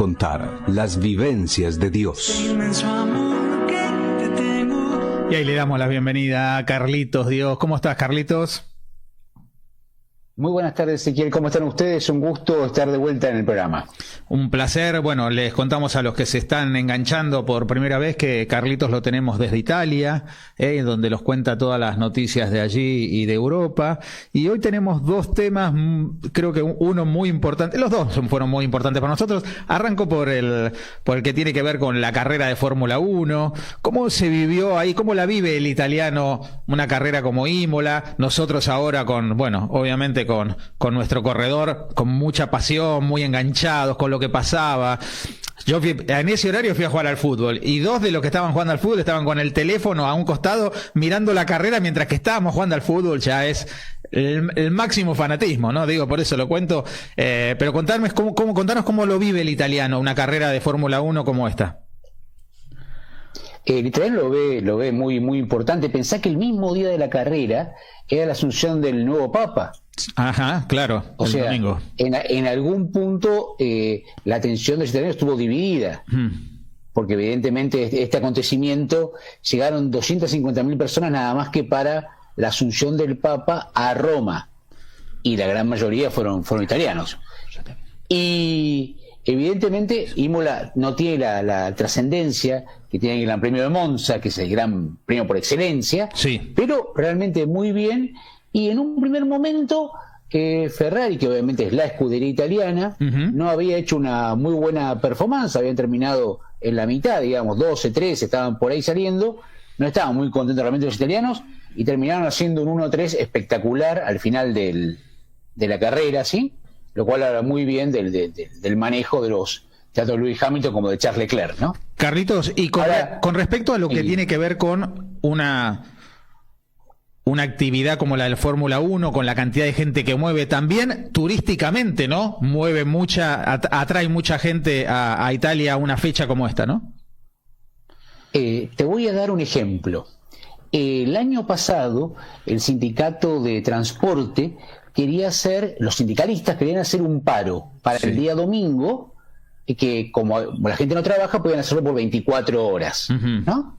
contar las vivencias de Dios. Y ahí le damos la bienvenida a Carlitos Dios. ¿Cómo estás, Carlitos? Muy buenas tardes, Ezequiel. ¿Cómo están ustedes? Un gusto estar de vuelta en el programa. Un placer. Bueno, les contamos a los que se están enganchando por primera vez que Carlitos lo tenemos desde Italia, donde nos cuenta todas las noticias de allí y de Europa. Y hoy tenemos dos temas, creo que uno muy importante. Los dos fueron muy importantes para nosotros. Arranco por el que tiene que ver con la carrera de Fórmula 1. ¿Cómo se vivió ahí? ¿Cómo la vive el italiano una carrera como Imola? Nosotros ahora obviamente con nuestro corredor, con mucha pasión, muy enganchados con lo que pasaba. Yo en ese horario fui a jugar al fútbol y dos de los que estaban jugando al fútbol estaban con el teléfono a un costado mirando la carrera mientras que estábamos jugando al fútbol. Ya es el máximo fanatismo, ¿no? Digo, por eso lo cuento. Pero contanos cómo lo vive el italiano una carrera de Fórmula 1 como esta. El italiano lo ve muy, muy importante. Pensá que el mismo día de la carrera era la asunción del nuevo Papa. Ajá, claro, o sea, domingo. En algún punto la atención de los italianos estuvo dividida, porque evidentemente este acontecimiento llegaron 250.000 personas nada más que para la asunción del Papa a Roma, y la gran mayoría fueron italianos. Y evidentemente Imola no tiene la trascendencia que tiene el Gran Premio de Monza, que es el gran premio por excelencia, sí, pero realmente muy bien. Y en un primer momento Ferrari, que obviamente es la escudería italiana, no había hecho una muy buena performance, habían terminado en la mitad, digamos, 12, 13, estaban por ahí saliendo, no estaban muy contentos realmente los italianos, y terminaron haciendo un 1-3 espectacular al final de la carrera, ¿sí? Lo cual habla muy bien del manejo de los tanto de Lewis Hamilton como de Charles Leclerc, ¿no? Carlitos, y con respecto a lo que tiene que ver con una actividad como la del Fórmula 1, con la cantidad de gente que mueve, también turísticamente, ¿no? Atrae mucha gente a Italia a una fecha como esta, ¿no? Te voy a dar un ejemplo. El año pasado, el sindicato de transporte los sindicalistas querían hacer un paro para el día domingo, que como la gente no trabaja, podían hacerlo por 24 horas, ¿no?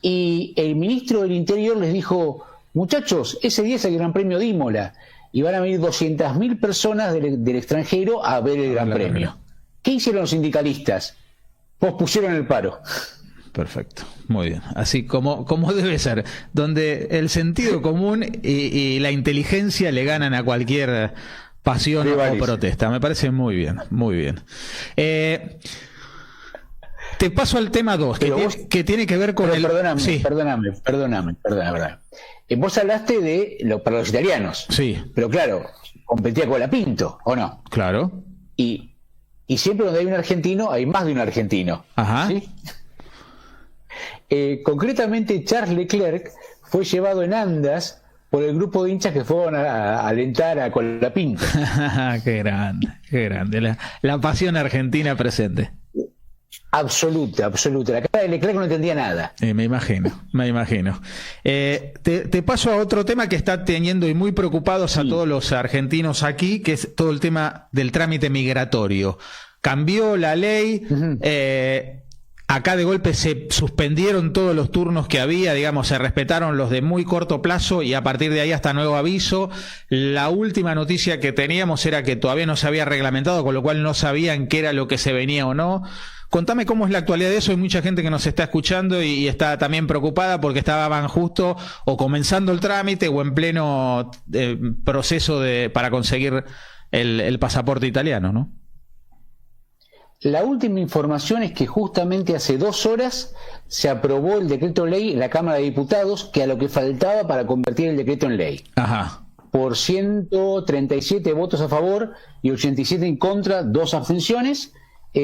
Y el ministro del Interior les dijo: muchachos, ese día es el Gran Premio de Imola y van a venir 200.000 personas del extranjero a ver el Gran Premio. ¿Qué hicieron los sindicalistas? Pospusieron el paro. Perfecto, muy bien. Así como debe ser, donde el sentido común y la inteligencia le ganan a cualquier pasión o protesta. Me parece muy bien, muy bien. Te paso al tema 2, que tiene que ver con Perdóname. Vos hablaste para los italianos. Sí. Pero claro, competía con la Pinto, ¿o no? Claro. Y siempre donde hay un argentino, hay más de un argentino. Ajá. ¿Sí? Concretamente, Charles Leclerc fue llevado en andas por el grupo de hinchas que fueron a alentar a Colapinto. Qué grande. La pasión argentina presente. Absoluta. La cara de Leclerc no entendía nada. Me imagino. Te paso a otro tema que está teniendo y muy preocupados a todos los argentinos aquí, que es todo el tema del trámite migratorio. Cambió la ley, acá de golpe se suspendieron todos los turnos que había, digamos, se respetaron los de muy corto plazo y a partir de ahí hasta nuevo aviso. La última noticia que teníamos era que todavía no se había reglamentado, con lo cual no sabían qué era lo que se venía o no. Contame cómo es la actualidad de eso. Hay mucha gente que nos está escuchando y está también preocupada porque estaban justo o comenzando el trámite o en pleno proceso para conseguir el pasaporte italiano, ¿no? La última información es que justamente hace 2 horas se aprobó el decreto ley en la Cámara de Diputados, que a lo que faltaba para convertir el decreto en ley. Ajá. Por 137 votos a favor y 87 en contra, 2 abstenciones,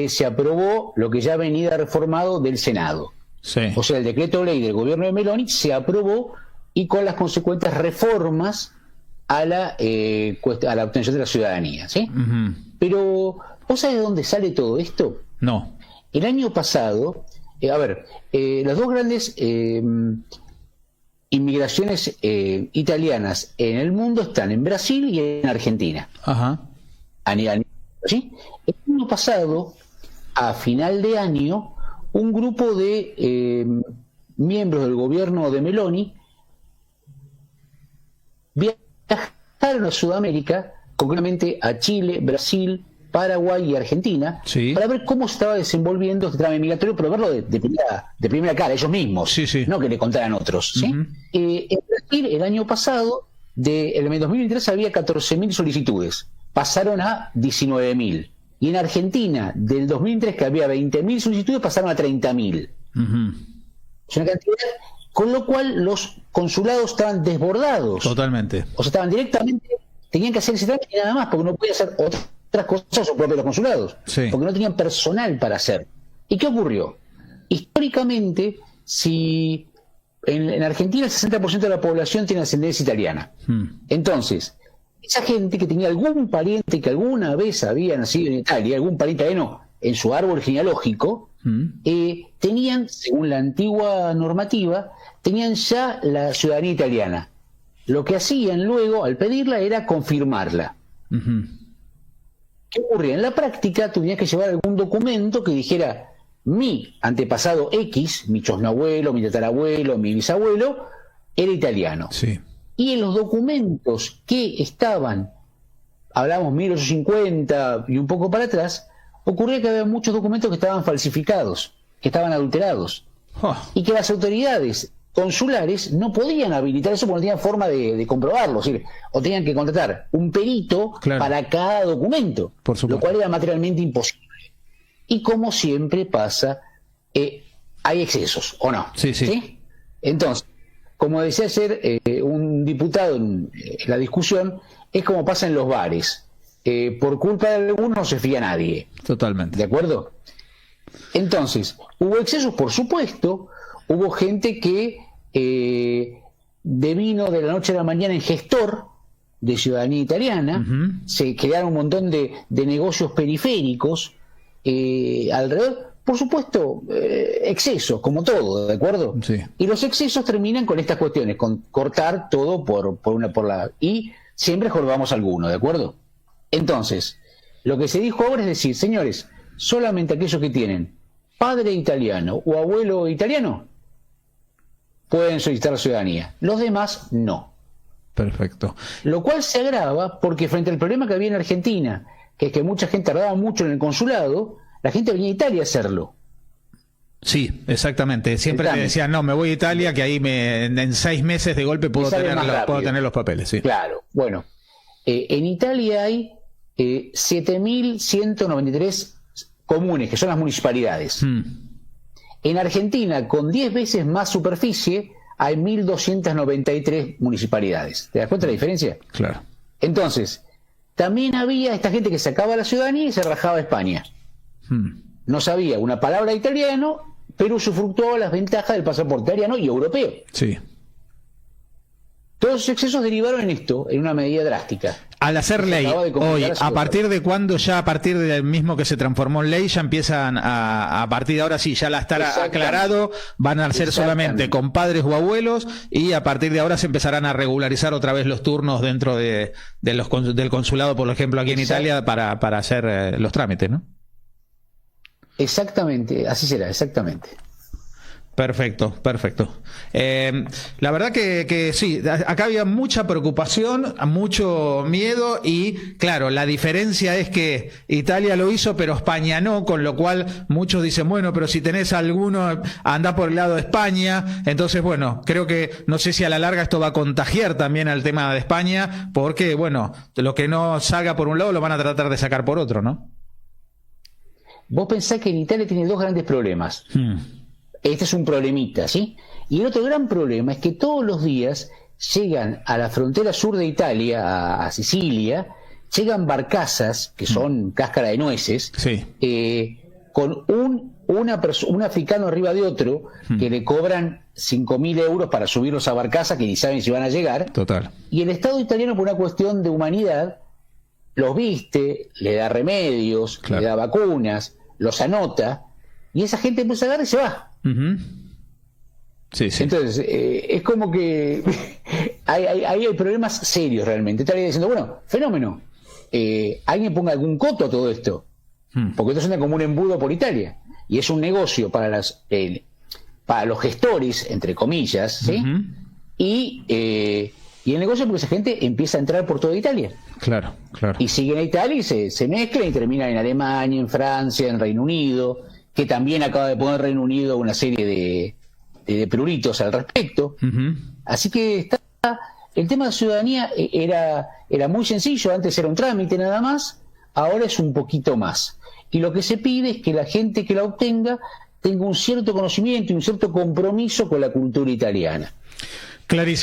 se aprobó lo que ya venía reformado del Senado. Sí. O sea, el decreto ley del gobierno de Meloni se aprobó y con las consecuentes reformas a la obtención de la ciudadanía, ¿sí? Pero ¿vos sabés de dónde sale todo esto? No. El año pasado, las dos grandes inmigraciones italianas en el mundo están en Brasil y en Argentina. Ajá. ¿Sí? El año pasado, a final de año, un grupo de miembros del gobierno de Meloni viajaron a Sudamérica, concretamente a Chile, Brasil, Paraguay y Argentina, sí, para ver cómo se estaba desenvolviendo este trámite migratorio, pero verlo de primera cara, ellos mismos, sí, sí, no que le contaran otros. ¿Sí? En Brasil, el año pasado, en el 2023 había 14.000 solicitudes, pasaron a 19.000. Y en Argentina, del 2003, que había 20.000 solicitudes, pasaron a 30.000. Es una cantidad, con lo cual los consulados estaban desbordados. Totalmente. O sea, estaban directamente, tenían que hacer ese trámite y nada más, porque no podían hacer otras cosas o propios los consulados, sí, porque no tenían personal para hacer. ¿Y qué ocurrió? Históricamente, si en Argentina el 60% de la población tiene ascendencia italiana, entonces, esa gente que tenía algún pariente que alguna vez había nacido en Italia, algún pariente italiano en su árbol genealógico, tenían, según la antigua normativa, tenían ya la ciudadanía italiana. Lo que hacían luego, al pedirla, era confirmarla. ¿Qué ocurría? En la práctica tenías que llevar algún documento que dijera: mi antepasado X, mi chosnoabuelo, mi tatarabuelo, mi bisabuelo, era italiano. Sí. Y en los documentos que estaban, hablamos 1850 y un poco para atrás, ocurría que había muchos documentos que estaban falsificados, que estaban adulterados, y que las autoridades consulares no podían habilitar eso porque no tenían forma de comprobarlo, es decir, o tenían que contratar un perito para cada documento, lo cual era materialmente imposible. Y como siempre pasa, hay excesos, ¿o no? Sí, sí. ¿Sí? Entonces, como decía ayer un diputado en la discusión, es como pasa en los bares. Por culpa de algunos no se fía a nadie. Totalmente. ¿De acuerdo? Entonces, hubo excesos, por supuesto. Hubo gente que devino de la noche a la mañana en gestor de ciudadanía italiana. Se crearon un montón de negocios periféricos alrededor. Por supuesto, excesos, como todo, ¿de acuerdo? Sí. Y los excesos terminan con estas cuestiones, con cortar todo y siempre jorobamos alguno, ¿de acuerdo? Entonces, lo que se dijo ahora es decir, señores, solamente aquellos que tienen padre italiano o abuelo italiano pueden solicitar la ciudadanía. Los demás, no. Perfecto. Lo cual se agrava porque frente al problema que había en Argentina, que es que mucha gente tardaba mucho en el consulado, la gente venía a Italia a hacerlo. Sí, exactamente. Siempre te decían, no, me voy a Italia, que ahí en 6 meses de golpe puedo tener los papeles. Sí. Claro. Bueno, en Italia hay 7.193 comunes, que son las municipalidades. En Argentina, con 10 veces más superficie, hay 1.293 municipalidades. ¿Te das cuenta de la diferencia? Claro. Entonces, también había esta gente que sacaba la ciudadanía y se rajaba a España. No sabía una palabra de italiano, pero usufructuaba las ventajas del pasaporte italiano y europeo. Sí. Todos los excesos derivaron en esto, en una medida drástica. Al hacer ley, hoy, ¿a partir de cuándo ya, a partir del mismo que se transformó en ley, ya empiezan a partir de ahora sí, ya la estará aclarado, van a ser solamente con padres o abuelos, y a partir de ahora se empezarán a regularizar otra vez los turnos dentro del consulado, por ejemplo, aquí en Italia, para hacer los trámites, ¿no? Exactamente, así será, exactamente. Perfecto, perfecto. La verdad que sí, acá había mucha preocupación, mucho miedo y claro, la diferencia es que Italia lo hizo pero España no, con lo cual muchos dicen, bueno, pero si tenés alguno, anda por el lado de España. Entonces, bueno, creo que no sé si a la larga esto va a contagiar también al tema de España, porque bueno, lo que no salga por un lado lo van a tratar de sacar por otro, ¿no? Vos pensás que en Italia tiene dos grandes problemas. Este es un problemita, ¿sí? Y el otro gran problema es que todos los días llegan a la frontera sur de Italia, a Sicilia, llegan barcazas, que son cáscara de nueces, con un africano arriba de otro, que le cobran 5.000 euros para subirlos a barcazas que ni saben si van a llegar. Total. Y el Estado italiano, por una cuestión de humanidad, los viste, le da remedios, le da vacunas, los anota, y esa gente empieza a agarrar y se va. Sí, sí. Entonces, es como que hay problemas serios realmente. Estaría diciendo, bueno, fenómeno, alguien ponga algún coto a todo esto. porque esto suena como un embudo por Italia, y es un negocio para los gestores, entre comillas, ¿sí? Y el negocio porque esa gente empieza a entrar por toda Italia. Claro. Y siguen a Italia y se mezclan y terminan en Alemania, en Francia, en Reino Unido, que también acaba de poner Reino Unido una serie de pruritos al respecto. Así que el tema de ciudadanía era muy sencillo, antes era un trámite nada más, ahora es un poquito más. Y lo que se pide es que la gente que la obtenga tenga un cierto conocimiento y un cierto compromiso con la cultura italiana. Clarísimo.